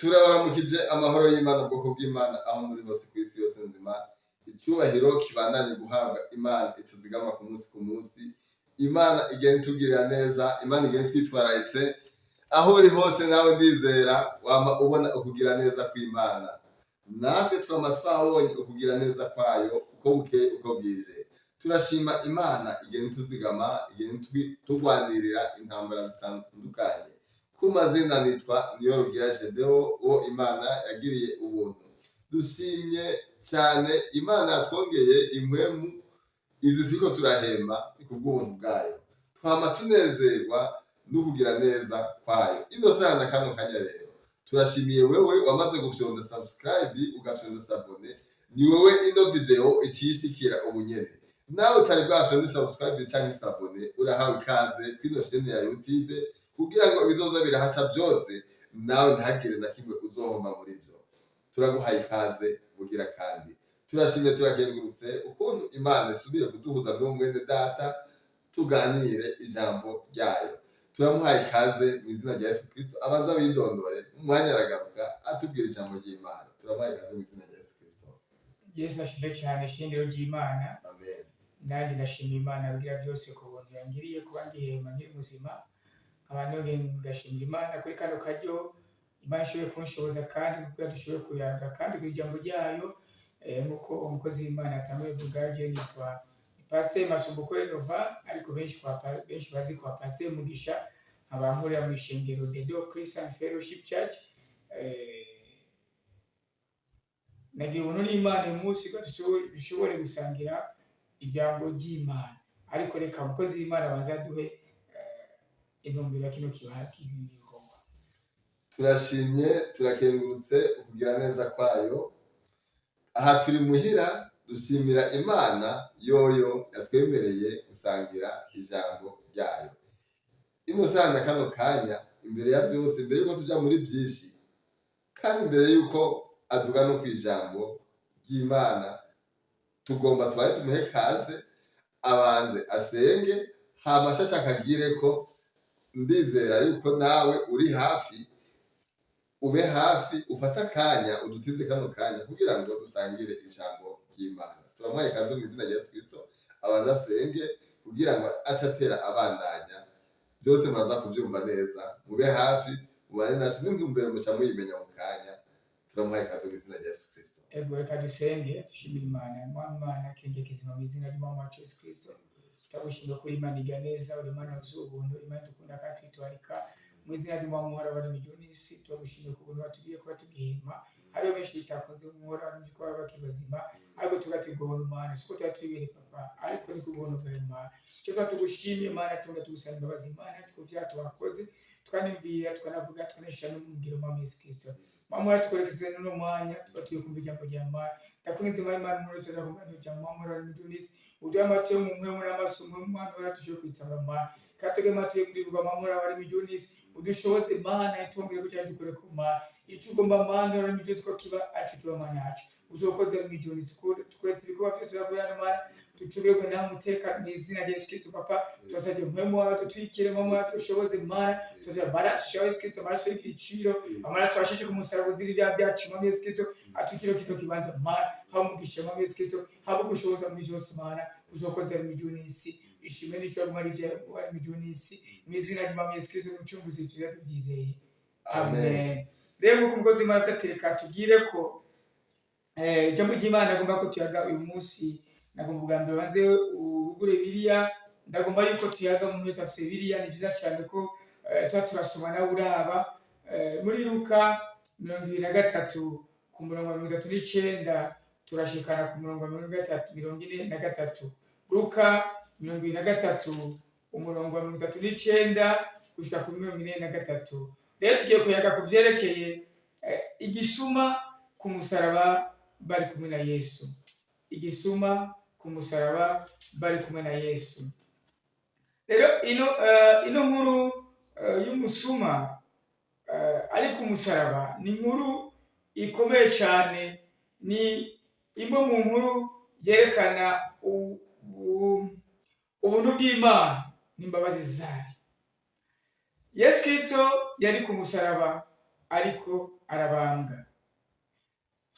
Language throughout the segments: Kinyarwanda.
Turabaramukije amahoro y'Imana ubwoko bw'Imana aho muri hose kw'isi yose nzima. Icyubahiro kibandanye guhabwa Imana ituzigama ku munsi. Imana igenda itugirira neza, Imana igenda itwitwararitse. Aho uri hose nawe ndizera wama ubona ukugira neza kw'Imana. Natwe twama twabonye ukugira neza kwayo uko bukeye uko bwije. Turashima Imana igenda ituzigama, igenda turwanirira intambara zitandukanye. Ku mazina nitwa Niyorugira Gedeon, uwo Imana yagiriye ubuntu. Dushimye cyane Imana yatwongeye impwemu izi turiko turahema ni kubw'ubuntu bwayo. Twama tunezerwa n'ukugira neza kwayo. Ino saha na kano kanya rero turashimiye wewe wamaze gufyonda subscribe ugafyonda s'abone. Ni wewe ino video ikishikira ubunyene. Nawe utari bwafyonda subscribe canke s'abone, urahawe ikaze kwino chaîne ya YouTube kugira ngo ibizoza birahaca byose nawe ntihagire na kimwe uzohoma muri byo. Turaguhaye ikaze bugira kandi turashimye turakengurutse ukuntu Imana isubiye kuduhuza n'umwene data tuganire ijambo ryayo. Turamuhaye ikaze mu izina rya Yesu Kristo, abanza bidondore umwanya aragaruka atubwira ijambo ry'Imana. Turamuhaye ikaze mu izina rya Yesu Kristo. Yesu ashimwe cyane shingiro ry'Imana. Amen. Nanjye ndashimira Imana kugira byose ku buntu yangiriye kuba ngihema nkiri muzima. Abantu ngashimira Imana kuri kano karyo Imana ishoboye kunshoboza kandi kuko yadushoboye kuyaga kandi ku ijambo ryayo nkuko umukozi w'Imana atanguye kuvuga. Je nitwa Pasteur Masumbuko Renova, ariko benshi bazi kwa Pasteur Mugisha, abamurira mu ishengero The Door Christian Fellowship Church. Nagira ubuntu n'Imana uyu munsi ko dushobore gusangira ijambo ry'Imana, ariko reka umukozi w'Imana bazaduhe intumbero kino kibagikorwa. Turashimye turakengurutse ukugira neza kwayo. Aha turi muhira dushimira Imana yoyo yatwemereye gusangira ijambo ryayo. Ino saha na kano kanya imbere ya byose, imbere yuko tuja muri byinshi kandi imbere yuko aduga no kwijambo ry'Imana, tugomba twari tumuhe kaze abanze asenge hama akagire ko ndizera yuko nawe uri hafi, ube hafi ufata akanya udutize kano kanya kugira ngo dusangire ijambo ry'Imana. Turamuhaye ikaze mu izina rya Yesu Kristo, abanza asenge kugira ngo atatera abandanya. Byose muraza kubyumva neza, mube hafi mubane natwe n'intumbero muca muyimenya mu kanya. Turamuhaye ikaze mu izina rya Yesu Kristo. Ego reka dusenge dushimira Imana kenge kizima mu izina ry'Umwami wacu Yesu Kristo. Turagushimira kuri Imana iga neza, uri Imana z'ubuntu, Imana dukunda kandi twitwarika. Mu izina ry'Umwami muhora bari mu Jonisi, turagushimira ku buntu watubwiye kuba tugihema. Hariho benshi bitakunze muhora bari ko baba bakibazima, ariko tugategura Imana siko twatubire papa, ariko ni kubuntu bwa Imana. Cyo tugushimiye Imana, tugusaba imbabazi Imana kuko vyatubakoze, twanimbiye twanavuga twanesha n'umugiro wa Yesu Kristo. Mama tukorekeze no mwanya tugatuye kumva ijambo rya Imana. Ndakunze Imana muri seza kumva ijambo Mama muri mu Jonisi. Uduha amatyo mu mwe muri amasomo Imana uratushoye kwitsaba Imana. Katege matyo kurivuga Mama bari mu Jonisi. Udushoboze Imana itongere guca dukore ku Imana. Icyo ugomba Imana uri mu Jonisi ko kiba acu kiba Imana yacu. Uzokoze mu Jonisi ko twese bikuba byose bakuyana Imana. Tuchubirwe na muteka mu izina rya Yesu Kristo papa. Tuzajye mwemu wawe twikire Mama dushoboze Imana. Tuzajye maraso ya Yesu Kristo, maraso y'igiciro, amaraso ashije ku musaraba uzirira byacu Mama Yesu Kristo. Atukiro kino kibanza Imana, hamugisha Mama Yesu Kristo, habo gushoboza mu byose Imana. Uzokoze mu Jonisi. Ishimwe n'icyo muri vya mu Jonisi. Mu izina rya Mama Yesu Kristo umucunguzi tubyizeye. Amen. Rero uko umukozi Imana atatereka tugire ko ijambo ry'Imana agomba ko tuyaga uyu munsi. Nagomba ubwa mbere baze ugure Bibiliya, ndagomba yuko tuyaga mu wese afite Bibiliya. Ni byiza cyane ko turasoma nawe uraba muri Luka 23 ku murongo wa 39 turashikana ku murongo wa 43. Luka 23 umurongo wa 39 gushika ku 43. Rero tugiye kuyaga ku vyerekeye igisuma ku musaraba bari kumwe na Yesu. Igisuma ku musaraba bari kumwe na Yesu. Rero ino nkuru y'umusuma ari ku musaraba ni inkuru ikomeye cyane. Ni imwe mu nkuru yerekana ubuntu bw'Imana n'imbabazi zayo. Yesu Kristo yari ku musaraba ariko arabambwa.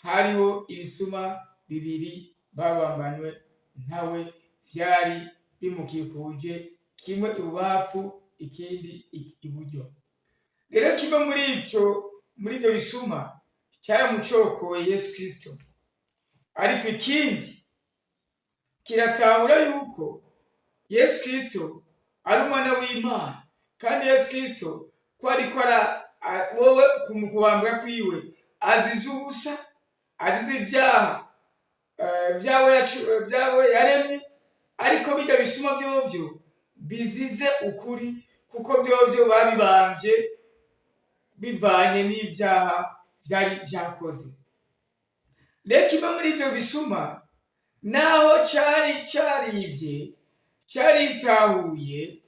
Hariho ibisuma bibiri babambanywe nawe, vyari bimukikuje, kimwe ibubafu ikindi iburyo. Rero kimwe muri ivyo bisuma cyaramucokoye Yesu Kristo, ariko ikindi kiratahura yuko Yesu Kristo ari umwana w'Imana, kandi Yesu Kristo ko ariko wowe kumukubambwa kwiwe azize ubusa, azize ibyaha vyawe yaremye, ariko bijya bisuma vyovyo bizize ukuri, kuko vyovyo babibambye bivanye n'ivyaha vyari vyakoze. Rero kimwe muri ivyo bisuma, naho carivye, caritahuye,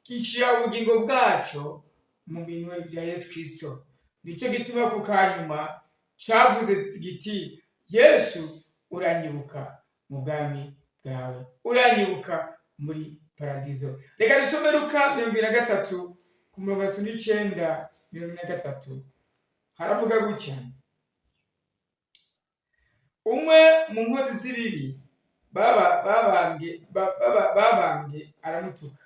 gishira ubugingo bwaco mu minwe vya Yesu Kristo. Nico gituma ku kanyuma cavuze giti, Yesu uranyibuka mu bwami bwawe, uranyibuka muri paradizo. Reka dusome Luka 23 ku 39-43. Haravuga gutya: umwe mu nkozi z'ibibi babambye aramutuka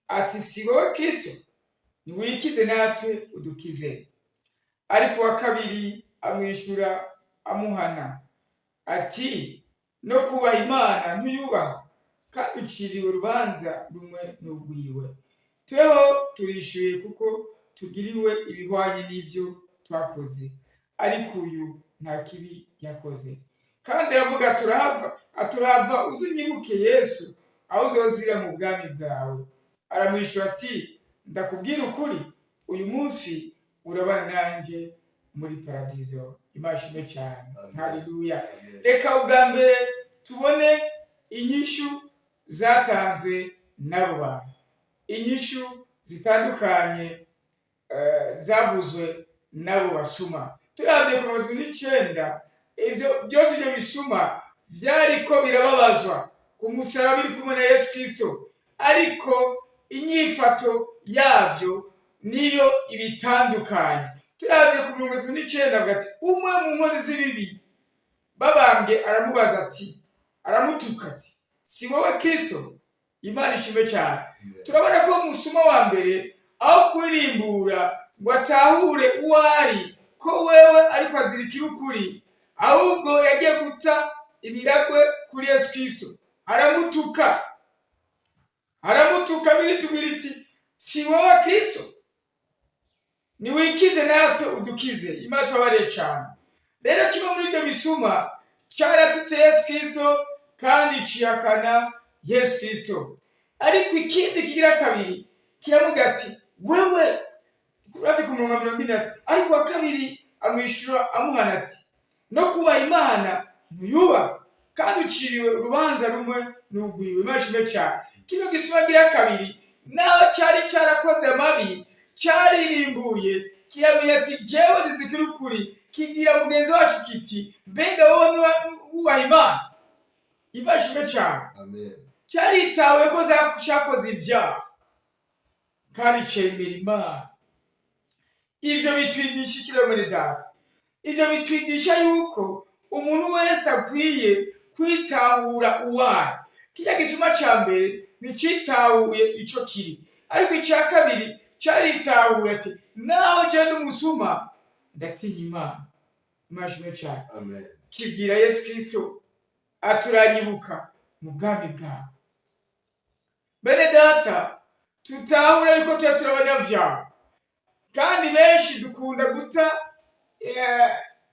ati, si wowe Kristo? Niwikize natwe udukize. Ariko wa kabiri amwishura amuhana ati, no kubaha Imana ntuyubaha, kandi uciriwe urubanza rumwe n'urwiwe. Tweho turishyuye kuko tugiriwe ibihwanye n'ibyo twakoze, ariko uyu nta kibi yakoze. Kandi aravuga turahava uzunyibuke Yesu, aho uzozira mu bwami bwawe. Aramwishyura ati, ndakubwira ukuri, uyu munsi urabana nanjye muri paradizo. Imashimwe cyane. Haleluya. Reka ubwa mbere tubone inyishu zatanzwe n'abo bantu, inyishu zitandukanye zavuzwe n'abo basuma. Turavye ku 19, ivyo byose ibyo bisuma vyariko birababazwa ku musaraba biri kumwe na Yesu Kristo, ariko inyifato yavyo niyo ibitandukanye. Turavye ku 19 avuga ati, umwe mu nkozi z'ibibi babambye aramubaza ati, aramutuka ati, si wowe Kristo? Imana ishimwe cyane. Turabona ko umusuma wa mbere aho kwirimbura ngo atahure uwo ari, ko wewe ariko azirikira ukuri, ahubwo yagiye guta ibiragwe kuri Yesu Kristo. Aramutuka biritubwira iti, si wowe Kristo? Niwikize natwe udukize. Imana tubabare cyane. Rero kimwe muri ibyo bisuma cyaratutse Yesu Kristo kandi ciyakana Yesu Kristo. Ariko ikindi kigira kabiri kiravuga ati, wewe kurati ku 40, ariko wa kabiri amwishura amuhana ati, no kubaha Imana ntuyubaha, kandi uciriwe urubanza rumwe n'urwiwe. Imashimwe cyane. Kino gisuma gira kabiri, naho cyari cyarakoze amabi, cyaririmbuye kiramenya ati, jewe zizikira ukuri, kigira mugenzi wacu kiti, mbega wowe wubaha Imana? Imashimwe cyane. Amen. Cyaritawe ko cyakoze ibyaha kandi cemera Imana. Ivyo bitwigisha ikiro muri data. Ivyo bitwigisha yuko umuntu wese akwiye kwitahura uwari. Kijya gisuma ca mbere nicitahuye ico kiri, ariko icya kabiri cyaritahuye ati, naho je n'umusuma ndatinya Imana. Imashimwe cyane. Amen. Kibwira Yesu Kristo aturanyibuka mu bwami bwawe. Bene data, tutahure yuko turabanyavyaha, kandi benshi dukunda guta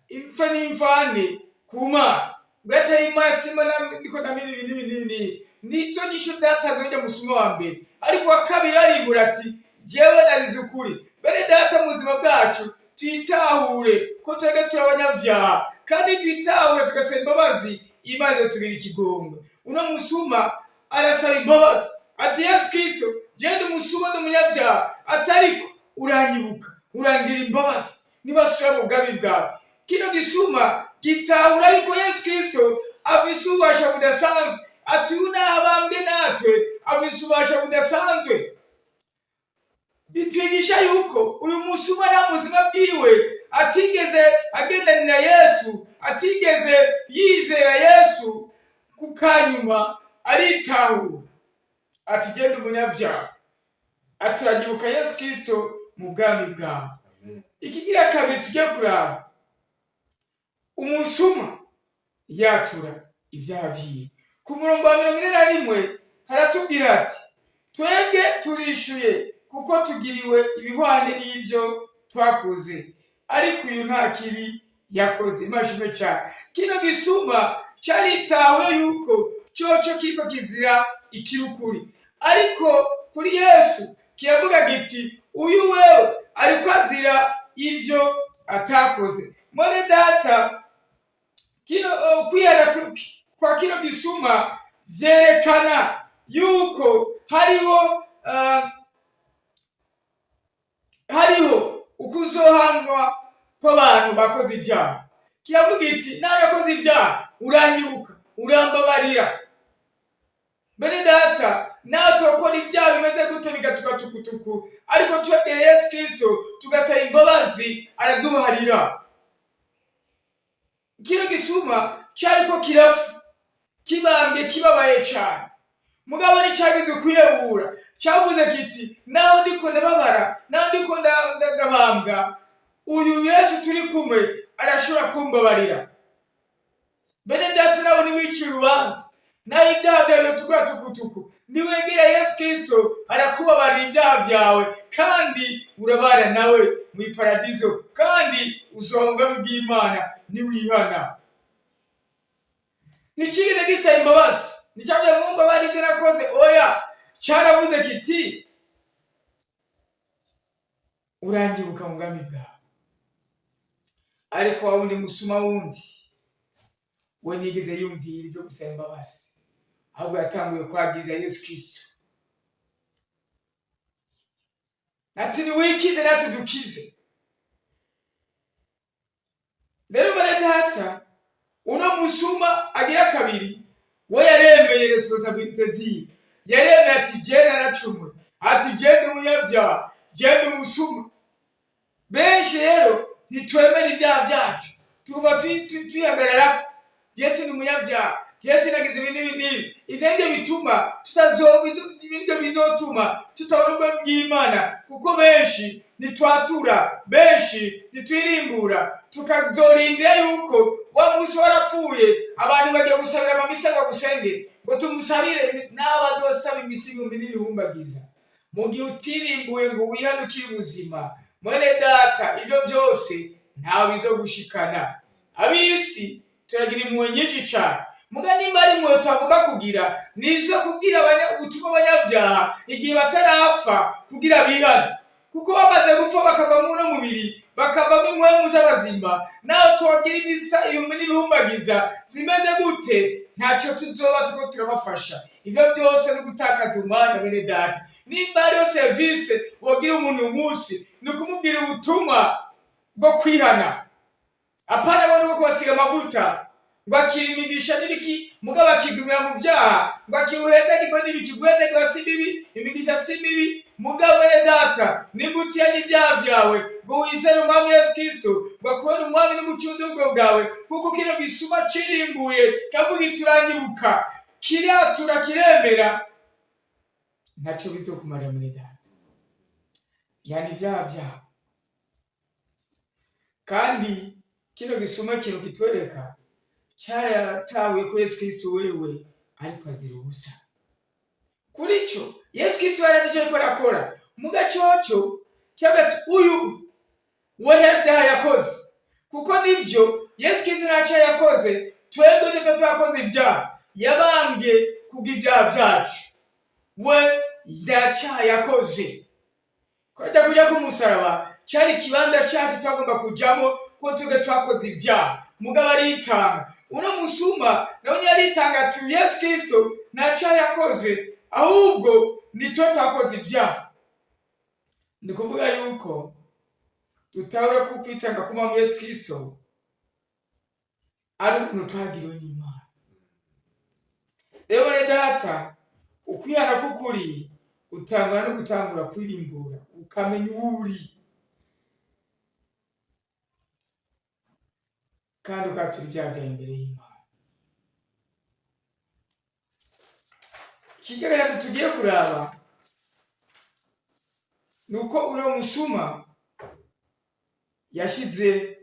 imfa n'imvane ku Mana. Gata Imana sima niko namiri ibintu nico gisho cyatazonye musuma wa mbere, ariko wa kabiri arimbura ati, jewe nazize ukuri. Bene data, mu buzima bwacu twitahure ko twebwe turabanyavyaha, kandi twitahure tugasaba imbabazi, Imana tugira ikigongwe. Uno musuma arasaba imbabazi ati, Yesu Kristo, je ndi umusuma n'umunyavyaha, atariko uranyibuka, urangira imbabazi, nibasubira mu bwami bwawe. Kino gisuma gitahura yuko Yesu Kristo afise ububasha budasanzwe, ati unabambwe natwe afise ububasha budasanzwe. bitwigisha yuko uyu musuma nta buzima bwiwe atigeze agendanira Yesu, atigeze yizera Yesu, ku kanyuma aritahura ati genda umunyabyaha, aturagibuka Yesu Kristo mu bwami bwawe. Ikigira kabiri tugiye kuraba, umusuma yatura ibyaha vyiwe. Ku murongo wa 41 haratubwira ati twebwe turishuye kuko tugiriwe ibihwane n'ivyo twakoze, ariko uyu nta kibi yakoze. Imashime cyane. Kino gisuma cyaritawe yuko coco kiriko kizira ikirukuri, ariko kuri Yesu kiravuga giti uyu wewe ariko azira ivyo atakoze. Mwene data, kino kwihana kwa kino gisuma vyerekana yuko hariho ukuzohanwa kw'abantu bakoze ivyaha. Kiravuga iti narakoze ivyaha uranyibuka, urambabarira. Bene data, nawe tokora ibyaha bimeze gute bigatuka tukutuku, ariko twegere Yesu Kristo tugasaba imbabazi, araduharira. Kino gisuma cyariko kirapfa, kibambye kibabaye cyane, mugabo nicyagize kwiyebura, cyavuze kiti naho ndiko ndababara, naho ndiko ndabambwa, uyu Yesu turi kumwe arashobora kumbabarira. Bene data, nawe niwicira urubanza, naho ibyaha byawe tukura tukutuku, niwegera Yesu Kristo arakubabarira ibyaha byawe, kandi urabana nawe mu iparadizo, kandi uzoba mu bwami bw'Imana niwihana. Ntikigize gisaba imbabazi, nticyabye mwumva bari ibyo nakoze, oya, cyaravuze kiti urangibuka mu bwami bwawe. Ariko wa wundi musuma wundi we nigeze yumvira ibyo gusaba imbabazi, ahubwo yatanguye kwagiza Yesu Kristo ati niwikize natwe dukize. Rero bene data, uno musuma agira kabiri we yaremeye responsabilite ziwe, yaremeye ati jena naracumuye, ati jenda umunyabyaha, jenda umusuma. Benshi rero ntitwemera ibyaha byacu, tuba tuyihagarara, Yesu ni umunyabyaha, Yesu nagize ibintu ivyo bituma ibintu bizotuma tutabona ubwami bw'Imana, kuko benshi nitwatura, benshi nitwirimbura, tukazorindira yuko wa musi warapfuye abantu bagiye gusabira amamisa ngo gusenge ngo tumusabire, n'abadosaba imisi 1000 n'ibihumbagiza. Mu gihe utirimbuye ngo wihanukire ubuzima, mwene data, ibyo byose ntawe bizogushikana. Abisi turagira impuhwe nyinshi cyane, muga nimba ari impuhwe twagomba kugira nizo kubwira ubutumwa abanyabyaha igihe batarapfa kugira bihane, kuko bamaze gupfa bakava mu mubiri, bakavamo inkwemu z'abazima, naho tuwagira imisa 1000 n'ibihumbagiza zimeze gute, ntacyo tuzoba tuko turabafasha. Ibyo byose no gutakaza umwanya. Bene data, nimba ariyo service wogira umuntu umunsi, ni ukumubwira ubutumwa bwo kwihana, apana bone bwo kubasiga amavuta ngo akiri imigisha n'ibiki, mugabo akigumira mu vyaha, ngo akibuheza niko n'ibiki, guheza ngo si bibi, imigisha si mibi. Mugabo bene data, nigutiya n'ibyaha byawe ngo wizere umwami Yesu Kristo, bakubona umwami n'umucunzi w'ubwo bwawe, kuko kino gisuma kirimbuye kavuga iturangibuka, kiriatura kiremera, ntacyo bizokumarira muri data. Yani ibyaha byawe. Kandi kino gisuma kino kitwereka cyaratawe ko Yesu Kristo wewe ariko azira ubusa. Kuri cyo Yesu Kristo yarazi cyo akora mu gacoco cyagati uyu wone byaha yakoze, kuko nivyo Yesu Kristo ntacyo yakoze, twebwe nitwe twakoze ibyaha, yabambye kubw'ibyaha byacu, we ntacyo yakoze. Kujya ku musaraba cyari kibanza cyacu twagomba kujyamo, ko twebwe twakoze ibyaha, mugabo aritanga. Uno musuma nawe yaritanga ati Yesu Kristo ntacyo yakoze, ahubwo nitwe twakoze ibyaha. Ndi kuvuga yuko tutahura ko kwitanga kuma Yesu Kristo ari umuntu twagiriwe n'Imana. Rero data, ukwihana kukuri utangura no gutangura kwirimbura, ukamenya uwo uri kandi ukatura ibyaha byawe imbere y'Imana. Ikigira gatatu tugiye kuraba ni uko uno musuma yashyize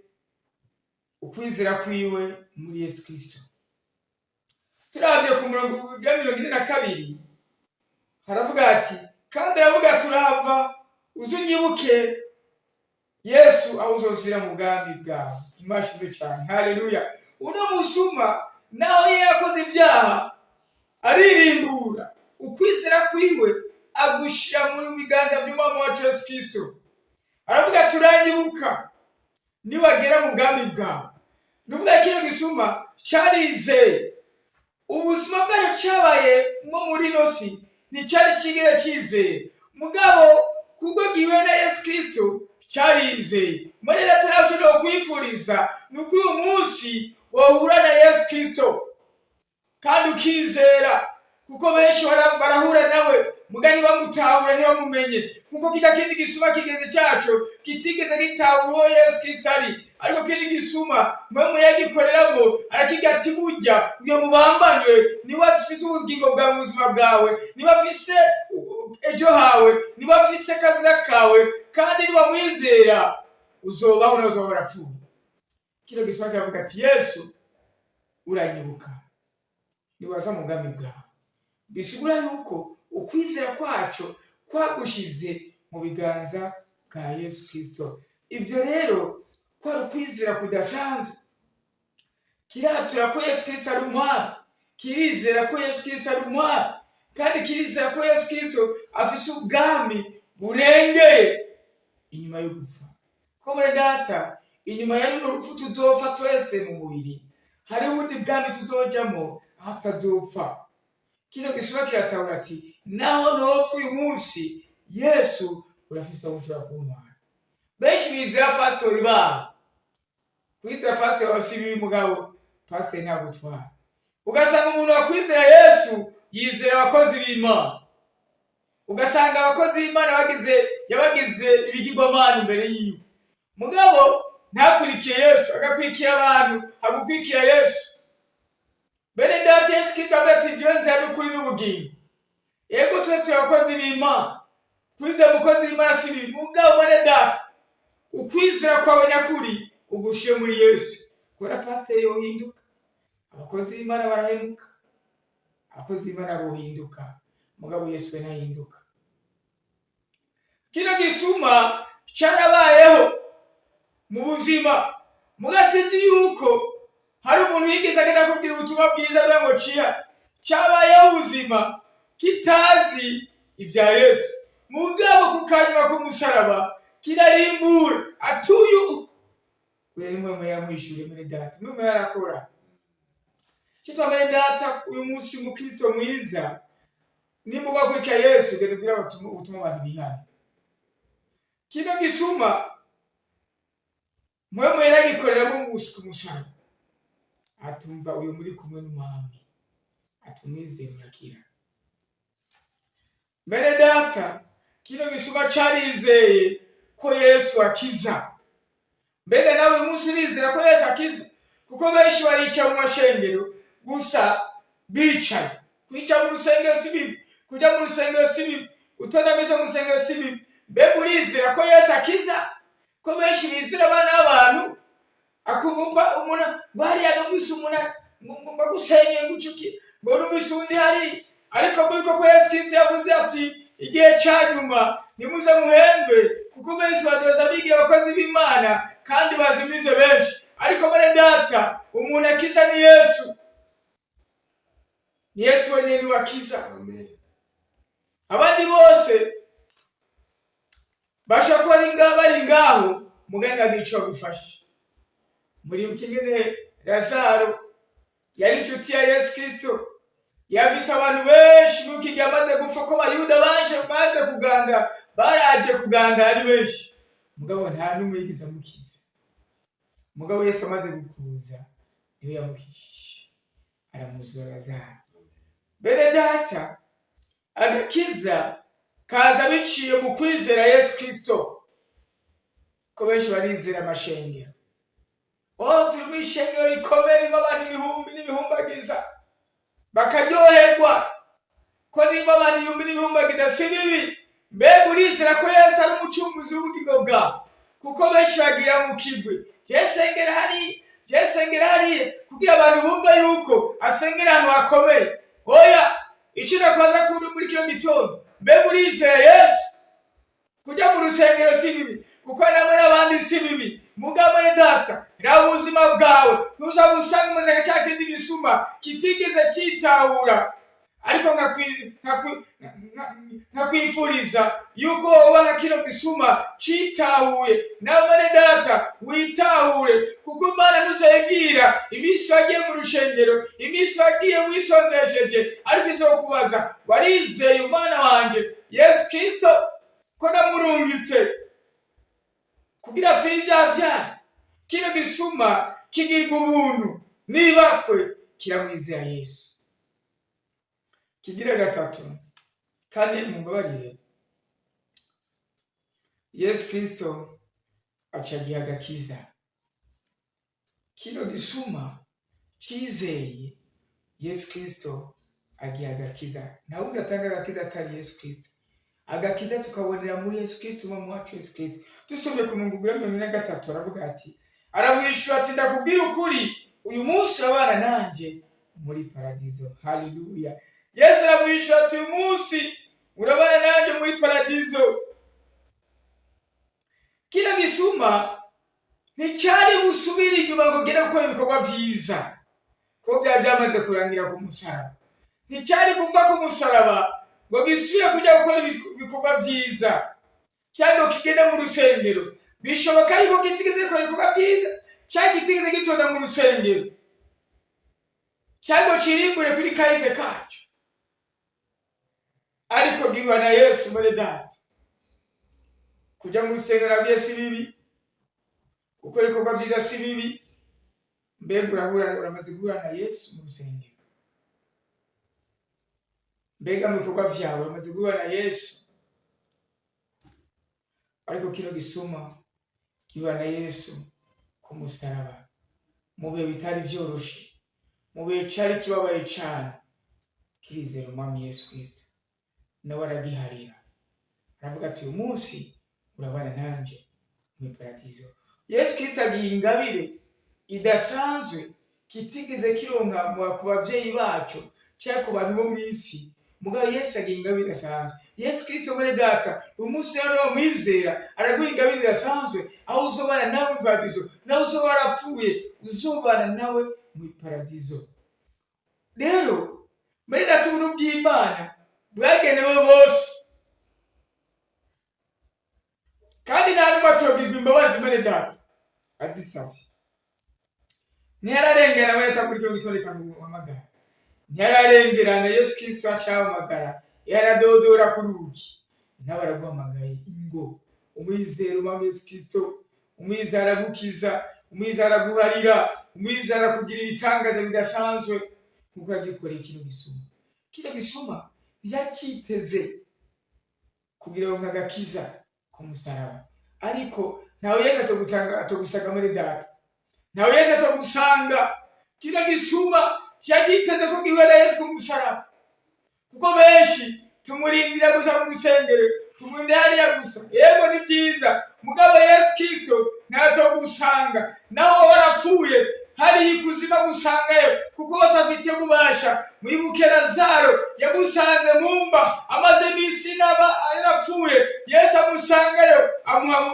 ukwizera kwiwe muri Yesu Kristo. Turavye ku murongo wa 42 haravuga ati kandi aravuga turahava uzunyibuke Yesu awuzosira mu bwami bwawe. Imashimwe cyane, haleluya. Uno musuma naho yakoze ibyaha aririmbura ukwizera kwiwe agushira muri biganza by'umwami wacu Yesu Kristo. Aravuga turanyibuka niwagera mu bwami bwawe. Nuvuga kino gisuma cyarize ubuzima bwacu cyabaye mo muri nosi nticyari kigera cyizeye mugabo kubwo giwe na Yesu Kristo cyarize. Muri lataraje no kwifuriza nuko uyu munsi wahura na Yesu Kristo kandi ukizera kuko benshi barahura nawe mugani bamutahura ntibamumenye kuko kita kindi gisuma kigeze cyacu kitigeze gitahura Yesu Kristo ariko kindi gisuma mwe yagikoreramo arakigati burya uyo mubambanywe niwe afise ubugingo bwa buzima bwawe, niwe afise ejo hawe, niwe afise kaza kawe kandi niwe mwizera uzobaho nazo barapfuye. Kino gisuma kiravuga ati Yesu uranyibuka niwaza mu bwami bwawe. Bisigura yuko ukwizera kwacu kwagushize mu biganza bwa Yesu Kristo. Ibyo rero kwari ukwizera kudasanzwe, kiratura ko Yesu Kristo ari umwami, kirizera ko Yesu Kristo ari umwami kandi kirizera ko Yesu Kristo afise ubwami burengeye inyuma yo gupfa. Ko muri data inyuma ya runo rupfu tuzopfa twese mu mubiri, hari ubundi bwami tuzojamo aho tutazopfa. Kino gisuma kiratahura ati naho nopfa uyu munsi Yesu urafise aho ushobora kuntwara. Benshi bizera pastori babo, kwizera pastori wasibiye mugabo pastori ntagutwara. Ugasanga umuntu wakwizera Yesu yizera abakozi b'Imana, ugasanga abakozi b'Imana yabagize ibigirwamana imbere yiwe mugabo ntakurikiye Yesu, agakurikira abantu agukurikira Yesu. Bene data Yesu Kristo avuga ati Jonze ari ukuri n'ubugingo. Yego twese abakozi b'Imana, kwizera umukozi w'Imana sibi mugabo bene data ukwizera kwawe nyakuri ugushiye muri Yesu. Kora pastor yohinduka, abakozi b'Imana barahemuka, abakozi b'Imana bohinduka mugabo Yesu we nahinduka. Kino gisuma cyarabayeho mu buzima mugasindi yuko hari umuntu yigeze agenda kubwira ubutumwa bwiza bwa ngo cyabayeho ubuzima kitazi ibya Yesu mugabo kukanywa ko musaraba kirarimbura atuyu weri mwe yamwishyure muri data mwe yarakora kitwa muri data uyu munsi mu Kristo mwiza nimuga kwika Yesu gedubwira ubutumwa abantu bihana. Kino gisuma mwe yaragikorera mu musaraba atumva uyu muri kumwe n'umwami atumize murakira. Mbere data kino gisuma carizeye ko Yesu akiza. Mbega nawe umunsi urizera ko Yesu akiza kuko benshi barica mu mashengero gusa bicaye. Kwica mu rusengero si bibi, kujya mu rusengero si bibi, utonamiza mu rusengero si bibi. Mbega urizera ko Yesu akiza? Ko benshi bizera abana b'abantu akuvumba umuntu bariya numvise umuntu bagusenye ngucuki ngo numvise undi hari ariko muri ko Yesu Kristo yavuze ati igihe cyanyuma nimuze muhembe kuko benshi badoza bigira abakozi b'Imana kandi bazimize benshi ariko bane data umuntu akiza ni Yesu. Ni Yesu wenyine ni wakiza. Amen. Abandi bose bashaka bari ngaho mugani agico gufasha. Muri ukingene Lazaro yari inshuti ya Yesu Kristo, yabise abantu benshi nuko yamaze gupfa ko Bayuda baje kuganda, baraje kuganda ari benshi mugabo nta numwe yigiza mukiza. Mugabo Yesu amaze gukuza niwe yamukishije aramuzura Lazaro. Bene data agakiza kaza biciye mu kwizera Yesu Kristo. Ko benshi barizera amashengero. Turi mu ishengero rikomeye ririmo abantu ibihumbi n'ibihumbagiza bakaryoherwa, ko ririmo abantu ibihumbi n'ibihumbagiza si bibi. Mbega urizera ko Yesu ari umucunguzi w'ubugingo bwawe? Kuko benshi bagira mu kigwi, jesengera hariya kugira abantu bumve yuko asengera ahantu hakomeye. Oya, icyo nakwaza kuri muri kino gitondo, mbega urizera Yesu? Kujya mu rusengero si bibi, kuko namwe n'abandi si bibi. Mugabo ne data, raba ubuzima bwawe ntuza gusanga umeze nka kindi gisuma kitigeze kitahura, ariko nkakwifuriza yuko wowe nka kino gisuma citahuye. Nawe ne data witahure, kuko Imana ntuzoyibwira iminsi wagiye mu rushengero, iminsi wagiye wisondesheje, ariko izokubaza warizeye umwana wanje Yesu Kristo ko namurungitse kugira apfire ibyaha byawe? Kino gisuma kigirwa ubuntu nibakwe kiramwizera Yesu. Kigira gatatu, kandi mumbabarire, Yesu Kristo acagiha agakiza. Kino gisuma kizeye Yesu Kristo agiha agakiza. Nta wundi atanga agakiza atari Yesu Kristo. Agakiza tukabonera muri Yesu Kristo, umwami wacu Yesu Kristo. Dusomye ku Mungu 43 aravuga ati, aramwishyura ati, ndakubwira ukuri, uyu munsi urabana nanjye muri paradizo. Haleluya. Yesu aramwishyura ati, uyu munsi urabana nanjye muri paradizo. Kino gisuma nticyari busubira inyuma ngo gere gukora ibikorwa byiza, ko byari byamaze kurangira ku musaraba. Nticyari kuva ku musaraba ngo gisubire kujya gukora ibikorwa byiza, cyangwa kigenda mu rusengero. Bishoboka yuko kitigeze gukora ibikorwa byiza, cyangwa kitigeze gitonda mu rusengero, cyangwa kirimbure kuri kahise kacu, ariko giwa na Yesu muri data. Kujya mu rusengero nabyo si bibi, gukora ibikorwa byiza si bibi. Mbega uramaze guhura na Yesu mu rusengero? Mbega mu bikorwa byawe uramaze guhura na Yesu? Ariko kino gisuma gihura na Yesu ku musaraba, mu bihe bitari byoroshe, mu bihe cyari kibabaye cyane, kirizera umwami Yesu Kristo, nawe aragiharira. Aravuga ati, uyu munsi urabana nanjye muri paradizo. Yesu Kristo agiha ingabire idasanzwe kitigeze kironka ku bavyeyi bacu cyangwa ku bantu bo mu isi. Mugabo Yesu agiha ingabire idasanzwe. Yesu Kristo muri data, uyu munsi rero wamwizera araguha ingabire idasanzwe, aho uzobana nawe muri paradizo. Nawe uzoba warapfuye, uzobana nawe muri paradizo. Rero muri data ubuntu bw'Imana bwagenewe bose, kandi nta n'umwe atogirwa imbabazi muri data azisavye. Ntiyararengera muri data kuri cyo gitondeka ngo amagara, ntiyararengerana. Yesu Kristo acahamagara, yaradodora ku rugi, nawe araguhamagaye ingo. Umwizera umwami Yesu Kristo, umwizera aragukiza, umwizera araguharira, umwizera arakugira ibitangaza bidasanzwe kuko yagikoreye kino gisuma. Kino gisuma yari kiteze kugira ngo agakiza ku musaraba, ariko nawe Yesu atogusanga muri data, nawe Yesu atogusanga. Kino gisuma cyakiteze ko gihura na Yesu ku musaraba, kuko benshi tumurindira gusa mu rusengero, tumurindira hariya gusa. Yego ni byiza, mugabo Yesu Kristo ntatogusanga. Naho warapfuye hari ikuzima gusangayo, kuko wose afite ububasha. Mwibuke Lazaro yamusanze mu mva amaze iminsi yarapfuye, Yesu amusangayo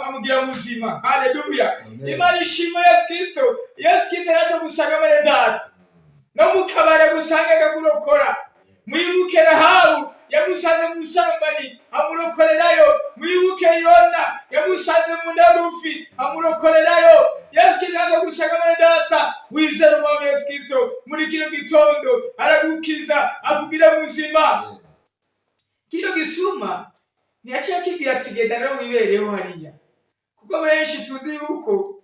amugira muzima. Haleluya. Imana ishimwe Yesu Kristo. Yesu Kristo ntatogusanga muri data, no mukabara gusanga agakurokora. Mwibuke Rahabu yamusanze mu busambanyi amurokorerayo. Mwibuke Yona yamusanze mu nda y'urufi amurokorerayo. Yesu Kristo ntatogusanga muri data. Wizera umwami Yesu Kristo muri kino gitondo, aragukiza akugira muzima. Kino gisuma ntiyaciye kigira ati genda rero wibereho hariya, kuko benshi tuzi yuko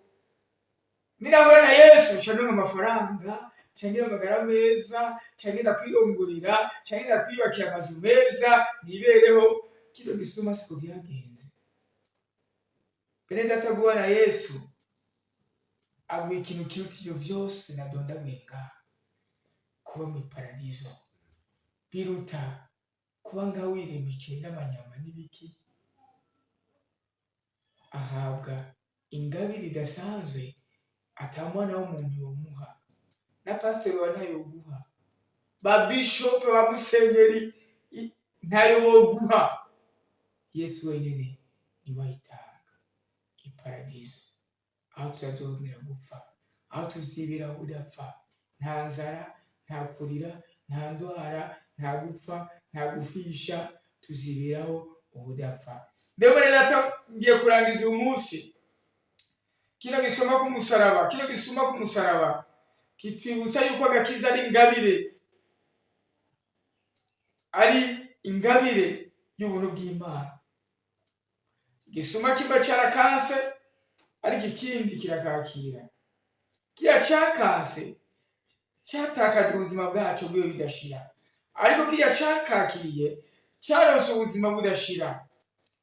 nirahura na Yesu nshobora amafaranga, cyangwa amagara meza, cyangwa ndakwirongorera, cyangwa ndakwiyubakira amazu meza nibereho, kino gisuma siko byagenze. Bene data Bwana Yesu aguha ikintu kiruta ivyo vyose nadondaguye ngaha, kuba mu paradizo biruta kuba ngaho wirira imiceri n'amanyama n'ibiki. Ahabwa ingabire idasanzwe ata mwana w'umuntu yomuha, na pastori wa ntayoguha, ba bishop ba musenyeri ntayo boguha. Yesu wenyene niwe ayitanga, iparadizo, aho tutazongera gupfa, aho tuzibera budapfa, nta nzara, nta kurira, nta ndwara, nta gupfa, nta gufisha, tuziberaho ubudapfa. Ndebo rero ngiye kurangiza uyu munsi, kino gisoma ku musaraba kitwibutsa yuko agakiza ari ingabire y'ubuntu bw'Imana. Igisuma kiba carakanse ariko ikindi kirakakira. Kiya cakanse cyatakaje ubuzima bwacu bwiwe bidashira, ariko kiya cakakiriye cyaronse ubuzima budashira.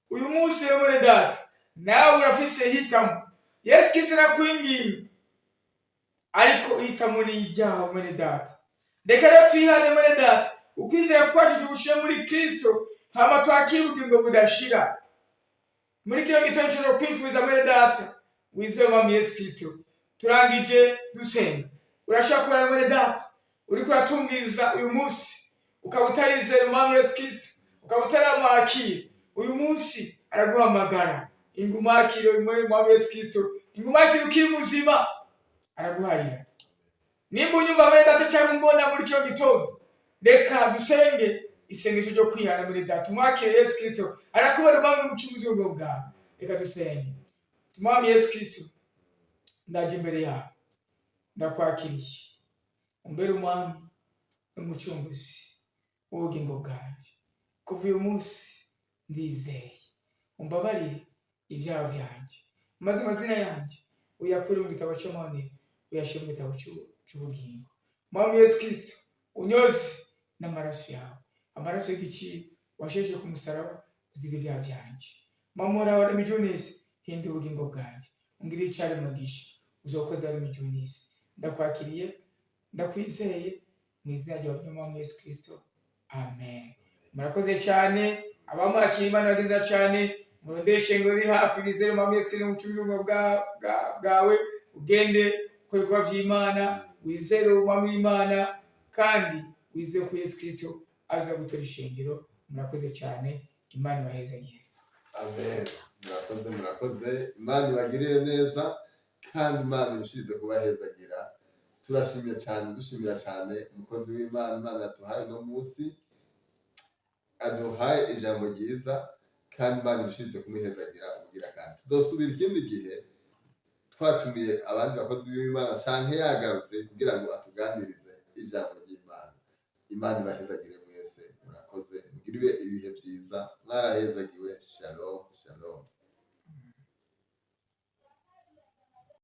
Uyu munsi rero mwene data, nawe urafise hitamo. Yesu Kristo arakwinginga, ariko hitamo ni iryawe mwene data. Reka rero twihane mwene data, ukwizera kwacu tugushire muri Kristo, hama twakire ubugingo budashira. Muri kino gitondo cyo kwifuza mwene data, wizeye Mwami Yesu Kristo. Turangije dusenga. Urashaka kubona mwene data, uriko uratumviriza uyu munsi, ukaba utarizera Mwami Yesu Kristo, ukaba utaramwakira. Uyu munsi araguhamagara, ingumakire Mwami Yesu Kristo, ingumakire ukiri muzima, araguharira. Nimba unyumva mwene data cyangwa umbona muri kino gitondo, reka dusenge isengesho ryo kwihana mwene data, umwakire Yesu Kristo, arakubona Mwami n'umucunguzi w'ubwoko bwawe. Reka dusenge. Mwami Yesu Kristo, ndaje imbere yawe, ndakwakiriye, umbere Umwami n'umucunguzi w'ubugingo bwanjye. Kuva uyu munsi ndizeye, umbabarire ibyaha byanjye, maze amazina yanjye uyakure mu gitabo cy'amahoro, uyashyire mu gitabo cy'ubugingo. Mwami Yesu Kristo, unyoze n'amaraso yawe, amaraso y'igiciro washeshe ku musaraba, uzira ibyaha byanjye. Mamora wa Remijunisi, hindura ubugingo bwanjye, ungirire icyari umugisha, uzokoze Remijunisi. Ndakwakiriye, ndakwizeye mu izina ryawe Mwami Yesu Kristo, amen. Murakoze cyane, abamwakira Imana bagiza cyane, murondeshe ngo uri hafi bizere Mwami Yesu Kristo mu cyubungo bwawe, ugende ukore kwa vy'Imana, wizere Umwami w'Imana, kandi wizere ko Yesu Kristo aza gutora ishengero. Murakoze cyane, Imana ibahezagire. Amen. Murakoze. Imana ibagirire neza, kandi Imana ibishirize kubahezagira. Turashimye cyane, dushimira cyane umukozi w'Imana. Imana yatuhaye no munsi, aduhaye ijambo ryiza, kandi Imana ibishirize kumuhezagira kugira kandi tuzosubira ikindi gihe twatumiye abandi bakozi b'Imana canke yagarutse kugira ngo atuganirize ijambo ry'Imana. Imana ibahezagire mwese. Murakoze, mugiriwe ibihe byiza, mwarahezagiwe. Shalom.